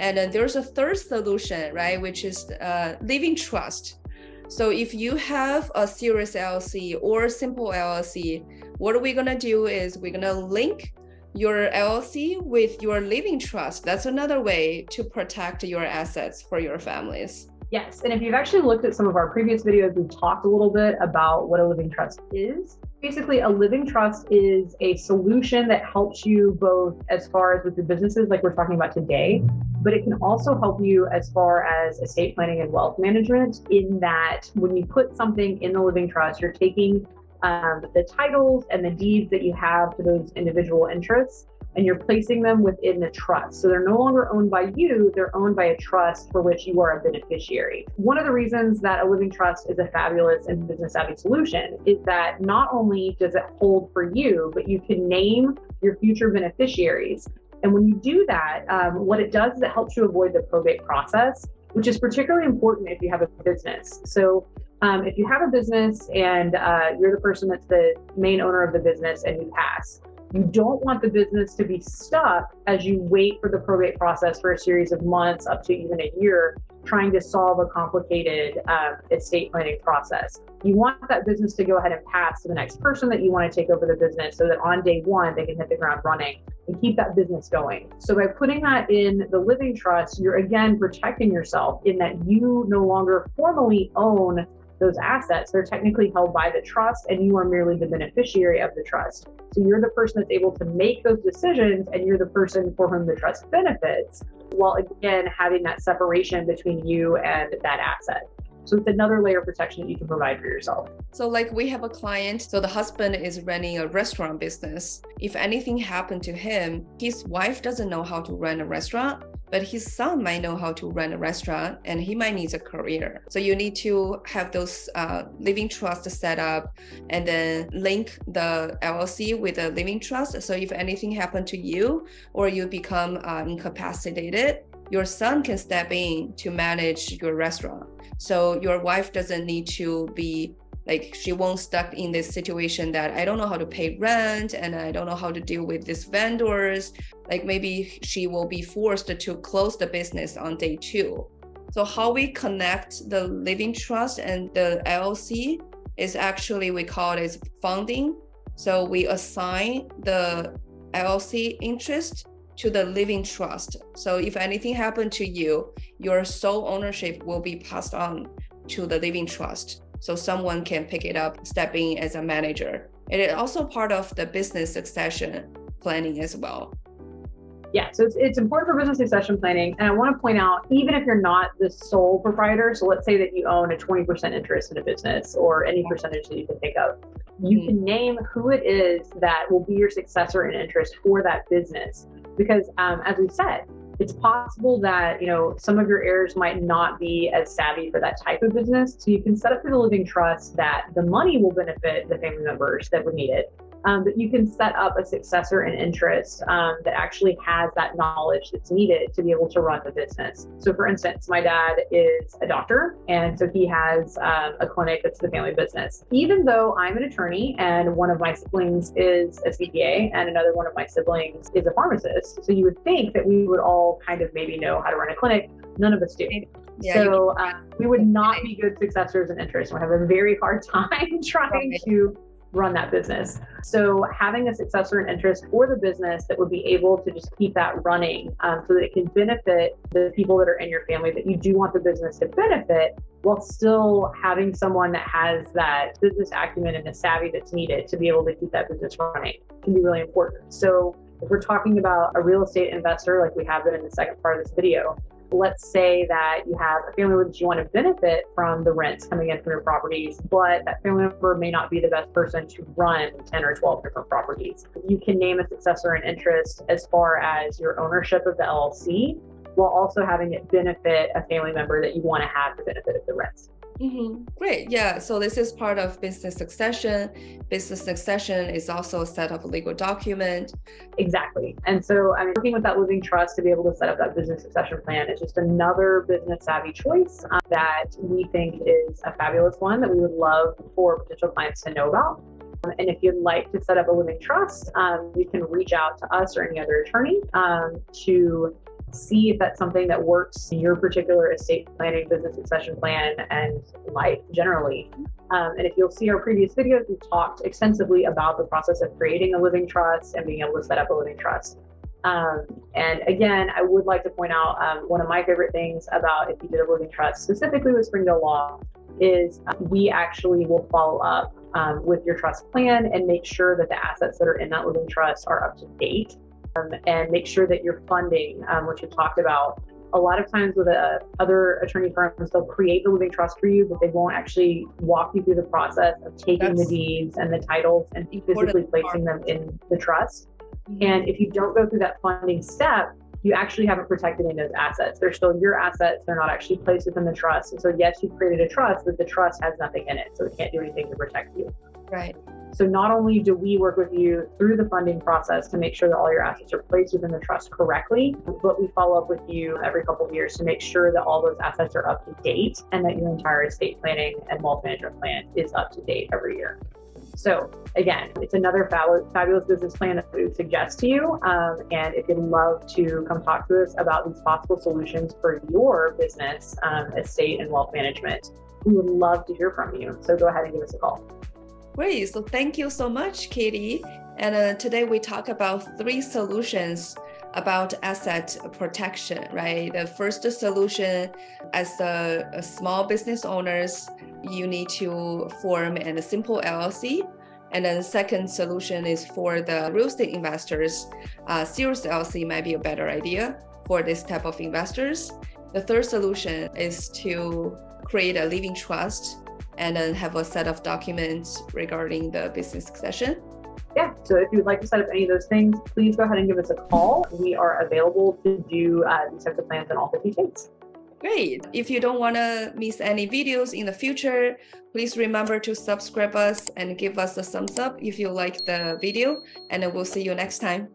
And then there's a third solution, right, which is living trust. So if you have a serious LLC or simple LLC, what we're going to do is we're going to link your LLC with your living trust. That's another way to protect your assets for your families. Yes, and if you've actually looked at some of our previous videos, we've talked a little bit about what a living trust is. Basically, a living trust is a solution that helps you both as far as with your businesses, like we're talking about today, but it can also help you as far as estate planning and wealth management, in that when you put something in the living trust, you're taking the titles and the deeds that you have to those individual interests, and you're placing them within the trust. So they're no longer owned by you, they're owned by a trust for which you are a beneficiary. One of the reasons that a living trust is a fabulous and business savvy solution is that not only does it hold for you, but you can name your future beneficiaries. And when you do that, what it does is it helps you avoid the probate process, which is particularly important if you have a business. So if you have a business and you're the person that's the main owner of the business and you pass, you don't want the business to be stuck as you wait for the probate process for a series of months, up to even a year, trying to solve a complicated estate planning process. You want that business to go ahead and pass to the next person that you want to take over the business, so that on day one, they can hit the ground running and keep that business going. So by putting that in the living trust, you're again protecting yourself in that you no longer formally own those assets. They're technically held by the trust, and you are merely the beneficiary of the trust. So you're the person that's able to make those decisions, and you're the person for whom the trust benefits, while again having that separation between you and that asset. So it's another layer of protection that you can provide for yourself. So like we have a client, so the husband is running a restaurant business. If anything happened to him, his wife doesn't know how to run a restaurant, but his son might know how to run a restaurant, and he might need a career. So you need to have those living trust set up, and then link the LLC with a living trust. So if anything happened to you, or you become incapacitated, your son can step in to manage your restaurant. So your wife doesn't need to be like, she won't stuck in this situation that I don't know how to pay rent and I don't know how to deal with these vendors. Like maybe she will be forced to close the business on day 2. So how we connect the living trust and the LLC is actually, we call it as funding. So we assign the LLC interest to the living trust. So if anything happened to you, your sole ownership will be passed on to the living trust. So someone can pick it up, step in as a manager. It is also part of the business succession planning as well. Yeah, so it's important for business succession planning. And I want to point out, even if you're not the sole proprietor, so let's say that you own a 20% interest in a business or any percentage that you can think of, you can name who it is that will be your successor in interest for that business. Because as we've said, it's possible that, you know, some of your heirs might not be as savvy for that type of business. So you can set up through the living trust that the money will benefit the family members that would need it. But you can set up a successor in interest that actually has that knowledge that's needed to be able to run the business. So for instance, my dad is a doctor, and so he has a clinic that's the family business. Even though I'm an attorney and one of my siblings is a CPA and another one of my siblings is a pharmacist, so you would think that we would all kind of maybe know how to run a clinic. None of us do. Yeah, so we would not be good successors in interest. We'll have a very hard time trying to run that business. So having a successor in interest for the business that would be able to just keep that running so that it can benefit the people that are in your family that you do want the business to benefit, while still having someone that has that business acumen and the savvy that's needed to be able to keep that business running can be really important. So if we're talking about a real estate investor, like we have been in the second part of this video, let's say that you have a family member that you want to benefit from the rents coming in from your properties, but that family member may not be the best person to run 10 or 12 different properties. You can name a successor in interest as far as your ownership of the LLC, while also having it benefit a family member that you want to have the benefit of the rents. Great. Yeah. So this is part of business succession. Business succession is also a set of legal document. Exactly. And so, I mean, working with that living trust to be able to set up that business succession plan is just another business savvy choice that we think is a fabulous one that we would love for potential clients to know about. And if you'd like to set up a living trust, you can reach out to us or any other attorney to see if that's something that works in your particular estate planning, business succession plan, and life generally. And if you'll see our previous videos, we've talked extensively about the process of creating a living trust and being able to set up a living trust. And again, I would like to point out one of my favorite things about if you did a living trust, specifically with Springdale Law, is we actually will follow up with your trust plan and make sure that the assets that are in that living trust are up to date, and make sure that your funding, which you talked about. A lot of times with other attorney firms, they'll create the living trust for you, but they won't actually walk you through the process of taking the deeds and the titles and physically placing them in the trust. And if you don't go through that funding step, you actually haven't protected any of those assets. They're still your assets. They're not actually placed within the trust. And so yes, you've created a trust, but the trust has nothing in it. So it can't do anything to protect you. Right. So not only do we work with you through the funding process to make sure that all your assets are placed within the trust correctly, but we follow up with you every couple of years to make sure that all those assets are up to date and that your entire estate planning and wealth management plan is up to date every year. So again, it's another fabulous business plan that we would suggest to you. And if you'd love to come talk to us about these possible solutions for your business, estate and wealth management, we would love to hear from you. So go ahead and give us a call. Great. So thank you so much, Katie. And today we talk about 3 solutions about asset protection, right? The first solution, as a small business owners, you need to form a simple LLC. And then the second solution is for the real estate investors. Serious LLC might be a better idea for this type of investors. The third solution is to create a living trust and then have a set of documents regarding the business succession. Yeah, so if you would like to set up any of those things, please go ahead and give us a call. We are available to do these types of plans in all 50 states. Great. If you don't want to miss any videos in the future, please remember to subscribe us and give us a thumbs up if you like the video, and we'll see you next time.